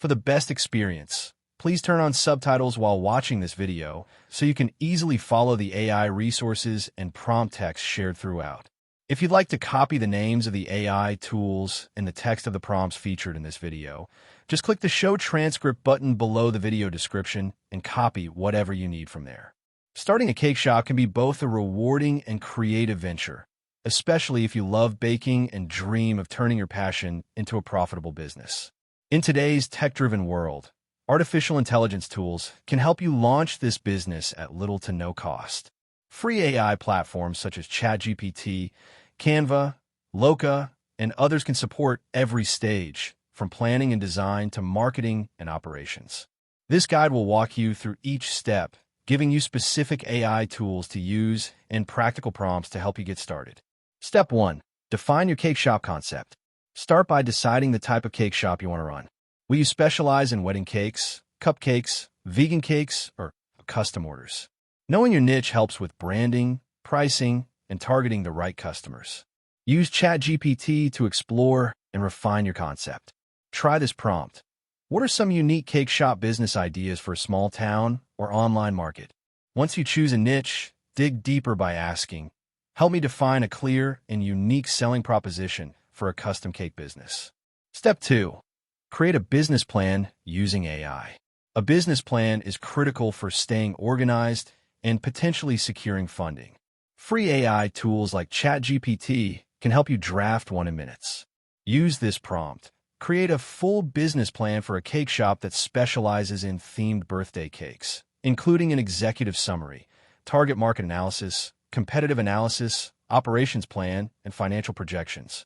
For the best experience, please turn on subtitles while watching this video so you can easily follow the AI resources and prompt text shared throughout. If you'd like to copy the names of the AI tools and the text of the prompts featured in this video, just click the Show Transcript button below the video description and copy whatever you need from there. Starting a cake shop can be both a rewarding and creative venture, especially if you love baking and dream of turning your passion into a profitable business. In today's tech-driven world, artificial intelligence tools can help you launch this business at little to no cost. Free AI platforms such as ChatGPT, Canva, Looka, and others can support every stage, from planning and design to marketing and operations. This guide will walk you through each step, giving you specific AI tools to use and practical prompts to help you get started. Step 1. Define your cake shop concept. Start by deciding the type of cake shop you want to run. Will you specialize in wedding cakes, cupcakes, vegan cakes, or custom orders? Knowing your niche helps with branding, pricing, and targeting the right customers. Use ChatGPT to explore and refine your concept. Try this prompt. What are some unique cake shop business ideas for a small town or online market? Once you choose a niche, dig deeper by asking, help me define a clear and unique selling proposition for a custom cake business. Step 2. Create a business plan using AI. A business plan is critical for staying organized and potentially securing funding. Free AI tools like ChatGPT can help you draft one in minutes. Use this prompt. Create a full business plan for a cake shop that specializes in themed birthday cakes, including an executive summary, target market analysis, competitive analysis, operations plan, and financial projections.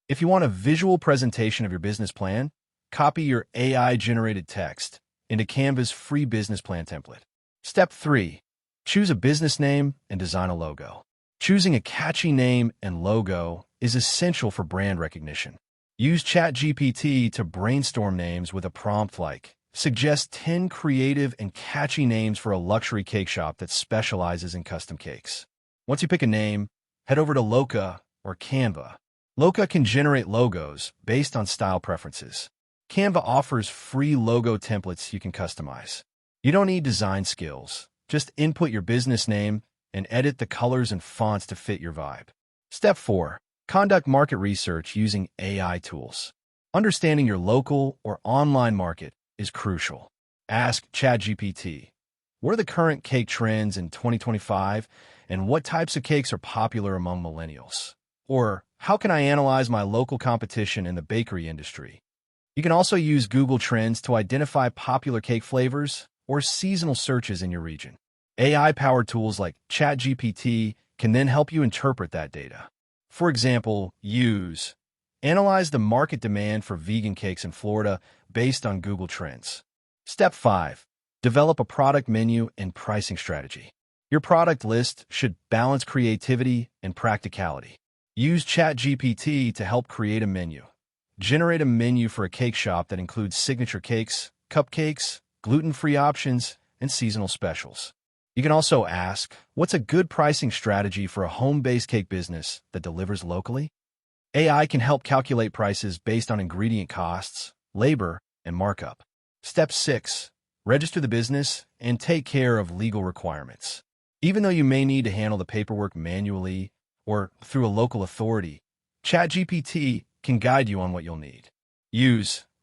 If you want a visual presentation of your business plan, copy your AI-generated text into Canva's free business plan template. Step 3. Choose a business name and design a logo. Choosing a catchy name and logo is essential for brand recognition. Use ChatGPT to brainstorm names with a prompt like, suggest 10 creative and catchy names for a luxury cake shop that specializes in custom cakes. Once you pick a name, head over to Looka or Canva. Looka can generate logos based on style preferences. Canva offers free logo templates you can customize. You don't need design skills. Just input your business name and edit the colors and fonts to fit your vibe. Step 4. Conduct market research using AI tools. Understanding your local or online market is crucial. Ask ChatGPT, what are the current cake trends in 2025 and what types of cakes are popular among millennials? Or, how can I analyze my local competition in the bakery industry? You can also use Google Trends to identify popular cake flavors or seasonal searches in your region. AI-powered tools like ChatGPT can then help you interpret that data. For example, analyze the market demand for vegan cakes in Florida based on Google Trends. Step 5. Develop a product menu and pricing strategy. Your product list should balance creativity and practicality. Use ChatGPT to help create a menu. Generate a menu for a cake shop that includes signature cakes, cupcakes, gluten-free options, and seasonal specials. You can also ask, what's a good pricing strategy for a home-based cake business that delivers locally? AI can help calculate prices based on ingredient costs, labor, and markup. Step 6. Register the business and take care of legal requirements. Even though you may need to handle the paperwork manually or through a local authority, ChatGPT can guide you on what you'll need.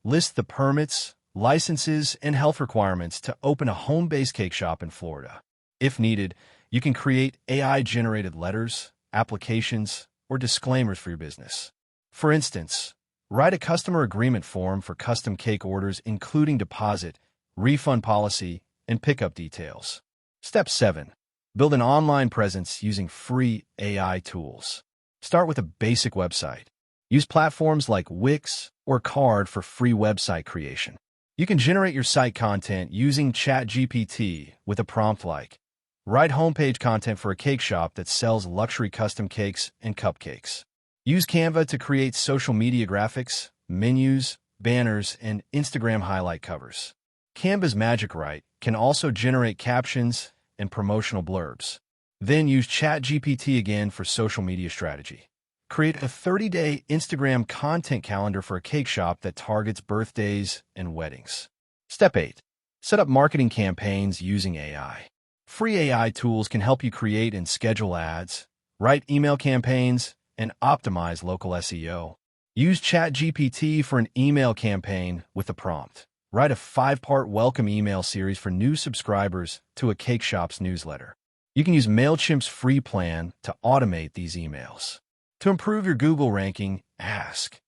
List the permits, licenses, and health requirements to open a home-based cake shop in Florida. If needed, you can create AI-generated letters, applications, or disclaimers for your business. For instance, write a customer agreement form for custom cake orders including deposit, refund policy, and pickup details. Step 7. Build an online presence using free AI tools. Start with a basic website. Use platforms like Wix or Card for free website creation. You can generate your site content using ChatGPT with a prompt like, write homepage content for a cake shop that sells luxury custom cakes and cupcakes. Use Canva to create social media graphics, menus, banners, and Instagram highlight covers. Canva's Magic Write can also generate captions and promotional blurbs. Then use ChatGPT again for social media strategy. Create a 30-day Instagram content calendar for a cake shop that targets birthdays and weddings. Step 8. Set up marketing campaigns using AI. Free AI tools can help you create and schedule ads, write email campaigns, and optimize local SEO. Use ChatGPT for an email campaign with a prompt. Write a 5-part welcome email series for new subscribers to a cake shop's newsletter. You can use MailChimp's free plan to automate these emails. To improve your Google ranking, ask.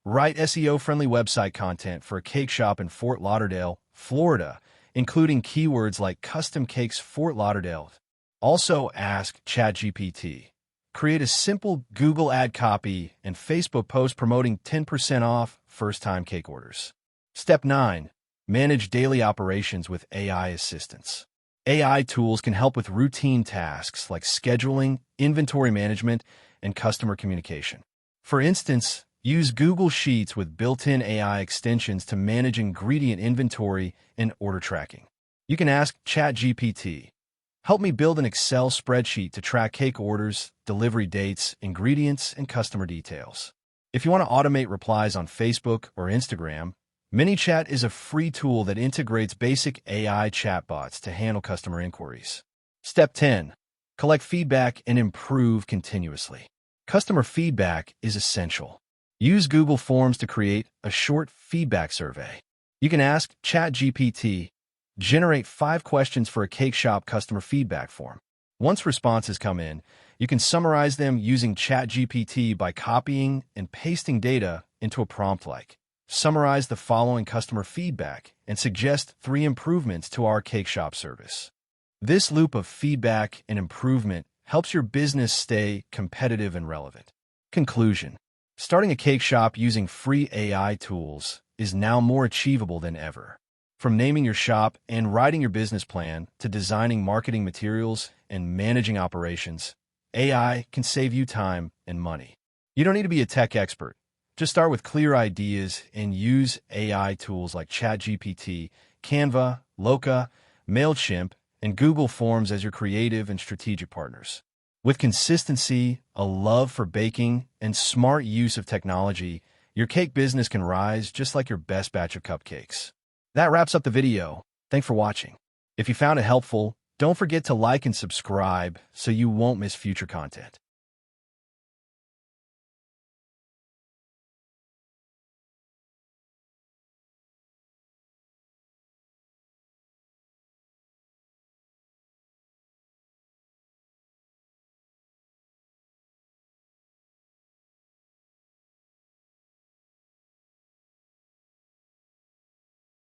Write SEO-friendly website content for a cake shop in Fort Lauderdale, Florida, including keywords like custom cakes Fort Lauderdale. Also ask ChatGPT. Create a simple Google ad copy and Facebook post promoting 10% off first-time cake orders. Step 9. Manage daily operations with AI assistance. AI tools can help with routine tasks like scheduling, inventory management, and customer communication. For instance, use Google Sheets with built-in AI extensions to manage ingredient inventory and order tracking. You can ask ChatGPT, help me build an Excel spreadsheet to track cake orders, delivery dates, ingredients, and customer details. If you want to automate replies on Facebook or Instagram, ManyChat is a free tool that integrates basic AI chatbots to handle customer inquiries. Step 10. Collect feedback and improve continuously. Customer feedback is essential. Use Google Forms to create a short feedback survey. You can ask ChatGPT, generate 5 questions for a cake shop customer feedback form. Once responses come in, you can summarize them using ChatGPT by copying and pasting data into a prompt like, summarize the following customer feedback and suggest 3 improvements to our cake shop service. This loop of feedback and improvement helps your business stay competitive and relevant. Conclusion. Starting a cake shop using free AI tools is now more achievable than ever. From naming your shop and writing your business plan to designing marketing materials and managing operations, AI can save you time and money. You don't need to be a tech expert. Just start with clear ideas and use AI tools like ChatGPT, Canva, Looka, MailChimp, and Google Forms as your creative and strategic partners. With consistency, a love for baking, and smart use of technology, your cake business can rise just like your best batch of cupcakes. That wraps up the video. Thanks for watching. If you found it helpful, don't forget to like and subscribe so you won't miss future content.